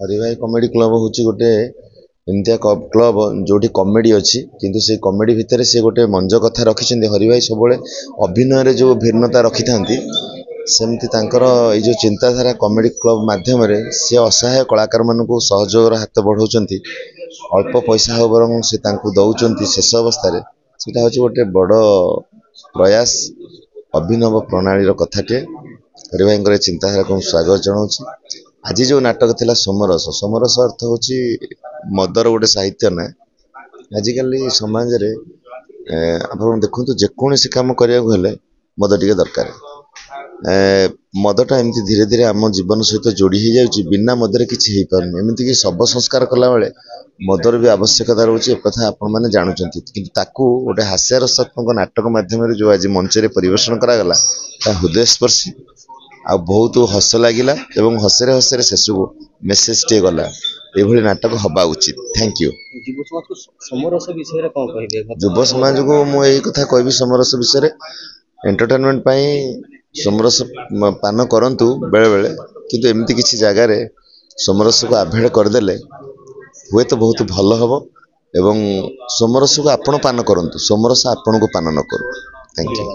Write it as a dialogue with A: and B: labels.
A: Haribhai comedy club हूँ गोटे एमती क्लब जो कॉमेडी अच्छी किंतु से कॉमेडी भितर से गोटे मंज कथा रखी हरिभाई सब अभिनय जो भिन्नता रखि था सेमती जो चिंताधारा कॉमेडी क्लब माध्यम से असहाय कलाकार मान सहयोग हाथ बढ़ाऊँ अल्प पैसा हो बर से दौरान शेष अवस्था से गोटे बड़ प्रयास अभिनव प्रणाली कथाटे हरिभाई चिंताधारा को स्वागत जनाऊँ। आज जो नाटक थिला सोमरस सोमरस अर्थ हूँ मदर गोटे साहित्य ना आजिकल समाज रे आप देखु जेकोसी कम करने मद टे दरकार मदटा एमती धीरे धीरे आम जीवन सहित जोड़ी हो जाऊँगी बिना मदरे किसी हो पारनी एमती कि शव संस्कार कला बेले मदर भी आवश्यकता रोचे एक आपण मैंने जानते कि गोटे हास्यरसात्मक नाटक मध्यम जो आज मंच परिवेशन करागला हृदयस्पर्शी आ बहुत हस लगिला एवं हसरे हसरे शेष को मेसेज टे गला ये नाटक हवा उचित। Thank you. युव समाज को मुझे कथा कह समरस विषय एंटरटेनमेंट समरस पान करंतु बेले बेले किंतु एमती किसी जगार समरस को आभेड़ करदे हुए तो बहुत भल हम एवं समरस को आपण पान करंतु समरस आपण को पान न करू। Thank you.